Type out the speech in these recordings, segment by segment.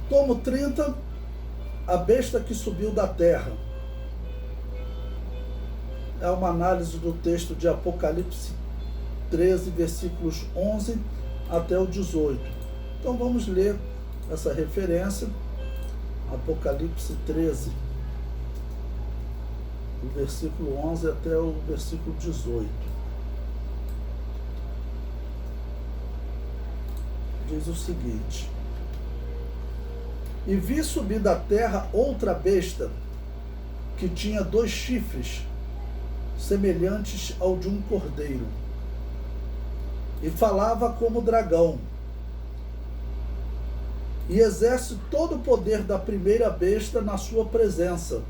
Tomo 30, a besta que subiu da terra. É uma análise do texto de Apocalipse 13, versículos 11 até o 18. Então vamos ler essa referência, Apocalipse 13, do versículo 11 até o versículo 18. Diz o seguinte: E vi subir da terra outra besta, que tinha 2 chifres, semelhantes ao de um cordeiro, e falava como dragão, e exerce todo o poder da primeira besta na sua presença,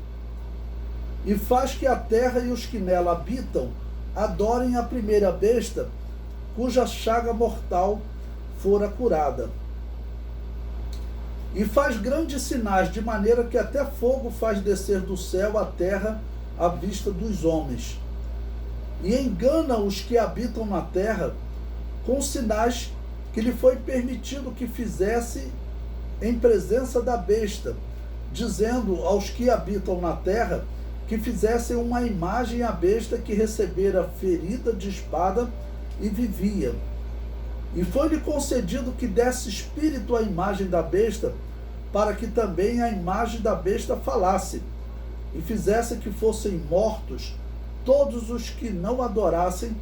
e faz que a terra e os que nela habitam adorem a primeira besta, cuja chaga mortal fora curada. E faz grandes sinais, de maneira que até fogo faz descer do céu à terra à vista dos homens. E engana os que habitam na terra com sinais que lhe foi permitido que fizesse em presença da besta, dizendo aos que habitam na terra que fizessem uma imagem à besta que recebera ferida de espada e vivia. E foi-lhe concedido que desse espírito à imagem da besta, para que também a imagem da besta falasse, e fizesse que fossem mortos todos os que não adorassem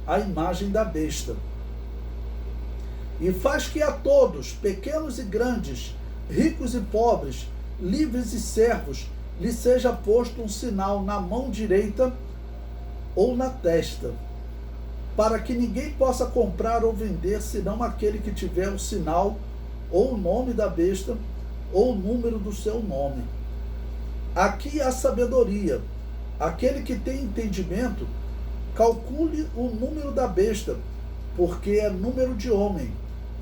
a imagem da besta. E faz que a todos, pequenos e grandes, ricos e pobres, livres e servos, lhe seja posto um sinal na mão direita ou na testa, para que ninguém possa comprar ou vender, senão aquele que tiver o sinal, ou o nome da besta, ou o número do seu nome. Aqui há sabedoria. Aquele que tem entendimento, calcule o número da besta, porque é número de homem,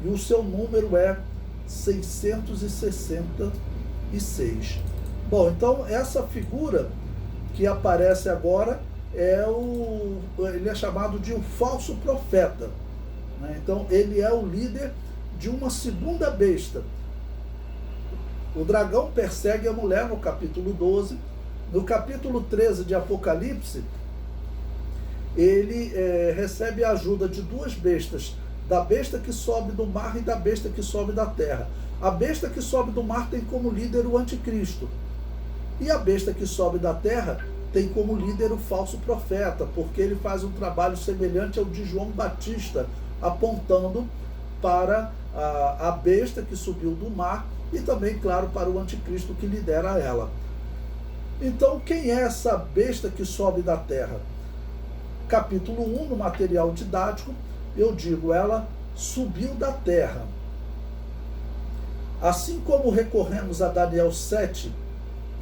e o seu número é 666. Bom, então essa figura que aparece agora ele é chamado de um falso profeta, né? Então ele é o líder de uma segunda besta. O dragão persegue a mulher no capítulo 12. No capítulo 13 de Apocalipse, ele recebe a ajuda de 2 bestas, da besta que sobe do mar e da besta que sobe da terra. A besta que sobe do mar tem como líder o anticristo, e a besta que sobe da terra tem como líder o falso profeta, porque ele faz um trabalho semelhante ao de João Batista, apontando para a besta que subiu do mar e também, claro, para o anticristo que lidera ela. Então, quem é essa besta que sobe da terra? Capítulo 1, no material didático, eu digo, ela subiu da terra. Assim como recorremos a Daniel 7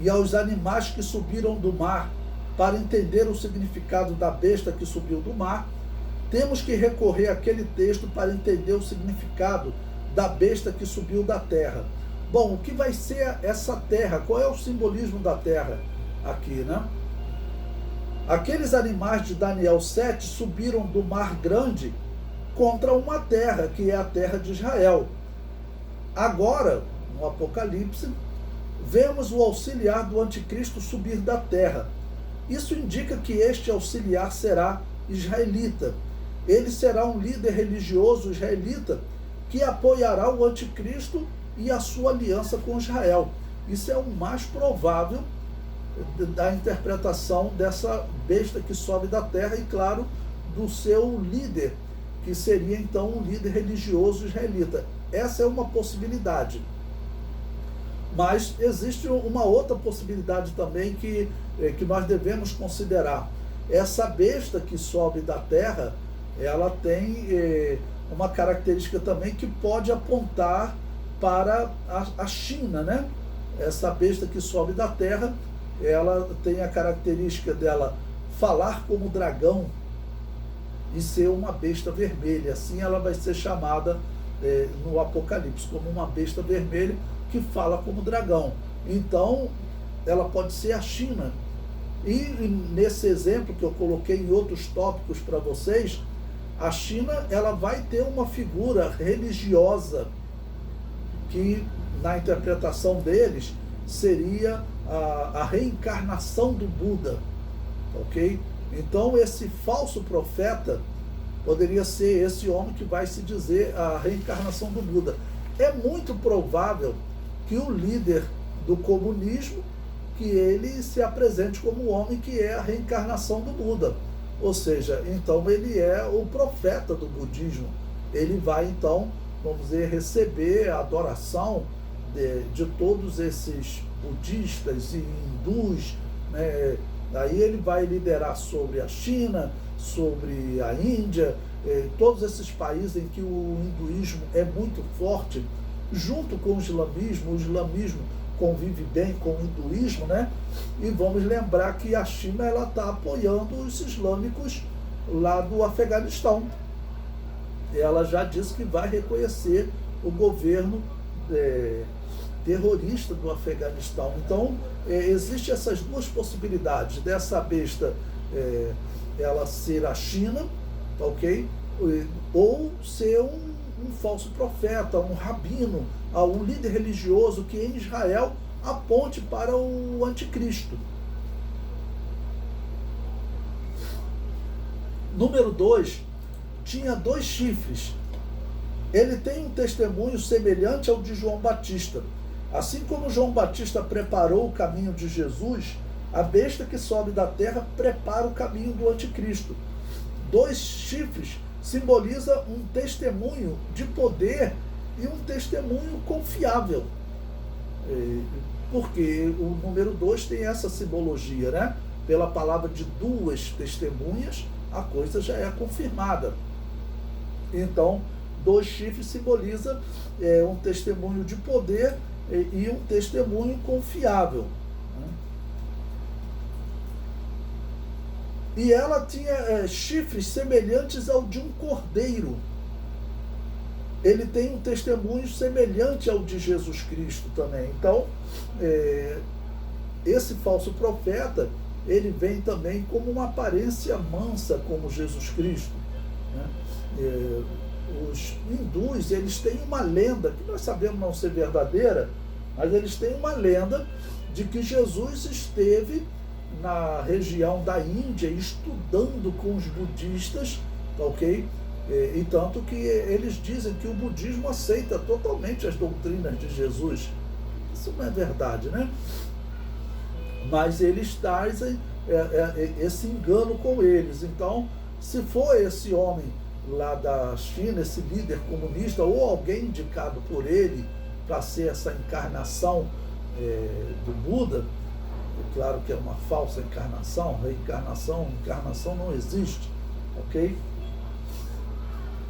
e aos animais que subiram do mar para entender o significado da besta que subiu do mar, temos que recorrer àquele texto para entender o significado da besta que subiu da terra. Bom, o que vai ser essa terra? Qual é o simbolismo da terra aqui, né? Aqueles animais de Daniel 7 subiram do mar grande contra uma terra, que é a terra de Israel. Agora, no Apocalipse, vemos o auxiliar do anticristo subir da terra. Isso indica que este auxiliar será israelita. Ele será um líder religioso israelita que apoiará o anticristo e a sua aliança com Israel. Isso é o mais provável da interpretação dessa besta que sobe da terra e, claro, do seu líder, que seria então um líder religioso israelita. Essa é uma possibilidade. Mas existe uma outra possibilidade também que nós devemos considerar. Essa besta que sobe da terra, ela tem uma característica também que pode apontar para a China, né? Essa besta que sobe da terra, ela tem a característica dela falar como dragão e ser uma besta vermelha. Assim ela vai ser chamada no Apocalipse como uma besta vermelha que fala como dragão. Então ela pode ser a China. E nesse exemplo que eu coloquei em outros tópicos para vocês, a China ela vai ter uma figura religiosa que na interpretação deles seria a reencarnação do Buda, ok? Então esse falso profeta poderia ser esse homem que vai se dizer a reencarnação do Buda. É muito provável que o líder do comunismo, que ele se apresente como o homem que é a reencarnação do Buda. Ou seja, então ele é o profeta do budismo. Ele vai então, vamos dizer, receber a adoração de todos esses budistas e hindus, né? Aí ele vai liderar sobre a China, sobre a Índia, todos esses países em que o hinduísmo é muito forte, junto com o islamismo convive bem com o hinduísmo, né? E vamos lembrar que a China ela está apoiando os islâmicos lá do Afeganistão. Ela já disse que vai reconhecer o governo terrorista do Afeganistão. Então, existem essas duas possibilidades dessa besta ela ser a China, ok? Ou ser um falso profeta, um rabino, um líder religioso que em Israel aponte para o anticristo. Número 2, tinha 2 chifres. Ele tem um testemunho semelhante ao de João Batista. Assim como João Batista preparou o caminho de Jesus, a besta que sobe da terra prepara o caminho do anticristo. 2 chifres simboliza um testemunho de poder e um testemunho confiável. Porque o número 2 tem essa simbologia, né? Pela palavra de 2 testemunhas, a coisa já é confirmada. Então, 2 chifres simboliza um testemunho de poder e um testemunho confiável. E ela tinha chifres semelhantes ao de um cordeiro. Ele tem um testemunho semelhante ao de Jesus Cristo também. Então, esse falso profeta, ele vem também como uma aparência mansa, como Jesus Cristo, né? Os hindus, eles têm uma lenda, que nós sabemos não ser verdadeira, mas eles têm uma lenda de que Jesus esteve na região da Índia estudando com os budistas, ok? E tanto que eles dizem que o budismo aceita totalmente as doutrinas de Jesus. Isso não é verdade, né? Mas eles trazem esse engano com eles. Então, se for esse homem lá da China, esse líder comunista, ou alguém indicado por ele para ser essa encarnação do Buda, é claro que é uma falsa encarnação, encarnação não existe, ok?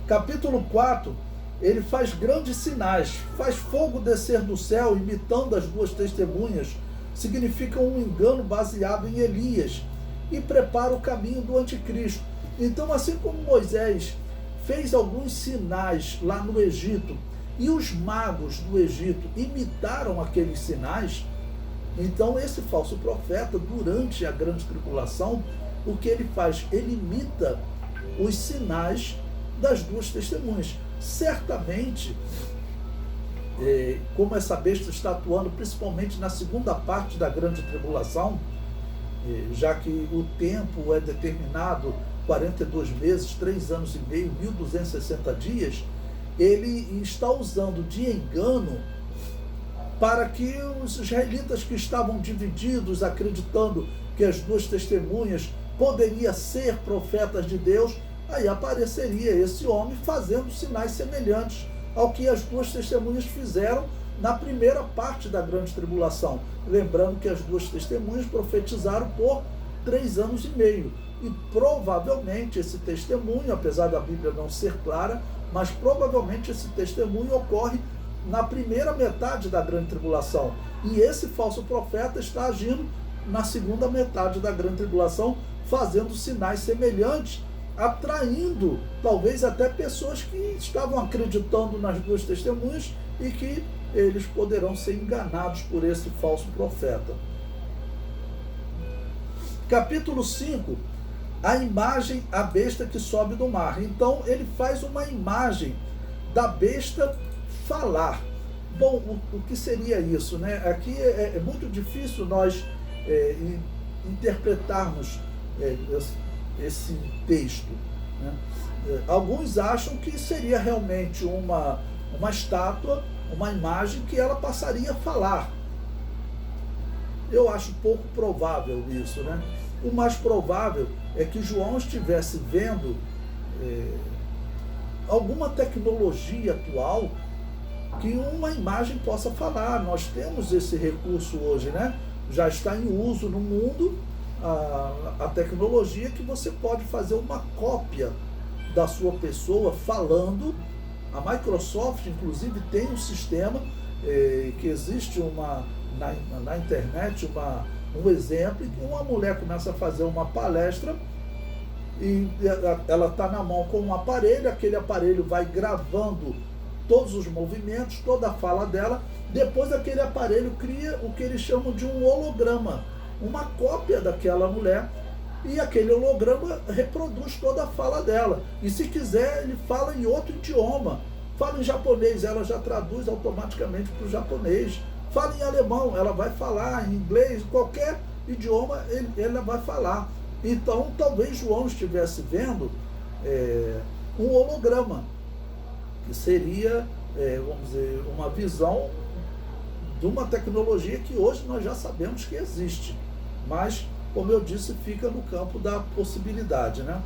Capítulo 4, ele faz grandes sinais, faz fogo descer do céu, imitando as 2 testemunhas, significa um engano baseado em Elias, e prepara o caminho do anticristo. Então, assim como Moisés fez alguns sinais lá no Egito, e os magos do Egito imitaram aqueles sinais, então esse falso profeta, durante a grande tribulação, o que ele faz? Ele imita os sinais das 2 testemunhas. Certamente, como essa besta está atuando principalmente na segunda parte da grande tribulação, já que o tempo é determinado 42 meses, 3 anos e meio, 1260 dias, ele está usando de engano para que os israelitas que estavam divididos, acreditando que as 2 testemunhas poderiam ser profetas de Deus, aí apareceria esse homem fazendo sinais semelhantes ao que as 2 testemunhas fizeram na primeira parte da grande tribulação. Lembrando que as 2 testemunhas profetizaram por 3 anos e meio. E provavelmente esse testemunho, apesar da Bíblia não ser clara, mas provavelmente esse testemunho ocorre na primeira metade da grande tribulação. E esse falso profeta está agindo na segunda metade da grande tribulação, fazendo sinais semelhantes, atraindo talvez até pessoas que estavam acreditando nas 2 testemunhas e que eles poderão ser enganados por esse falso profeta. Capítulo 5, a imagem, a besta que sobe do mar. Então ele faz uma imagem da besta falar. Bom, o que seria isso, né? Aqui é muito difícil nós interpretarmos esse texto, né? Alguns acham que seria realmente uma estátua, uma imagem que ela passaria a falar. Eu acho pouco provável isso, né? O mais provável é que João estivesse vendo alguma tecnologia atual que uma imagem possa falar. Nós temos esse recurso hoje, né? Já está em uso no mundo a tecnologia que você pode fazer uma cópia da sua pessoa falando. A Microsoft, inclusive, tem um sistema que existe na internet, um exemplo em que uma mulher começa a fazer uma palestra e ela está na mão com um aparelho, aquele aparelho vai gravando todos os movimentos, toda a fala dela, depois aquele aparelho cria o que eles chamam de um holograma, uma cópia daquela mulher, e aquele holograma reproduz toda a fala dela. E se quiser, ele fala em outro idioma. Fala em japonês, ela já traduz automaticamente para o japonês. Fala em alemão, ela vai falar em inglês, qualquer idioma ela vai falar. Então, talvez João estivesse vendo um holograma, que seria, vamos dizer, uma visão de uma tecnologia que hoje nós já sabemos que existe. Mas, como eu disse, fica no campo da possibilidade, né?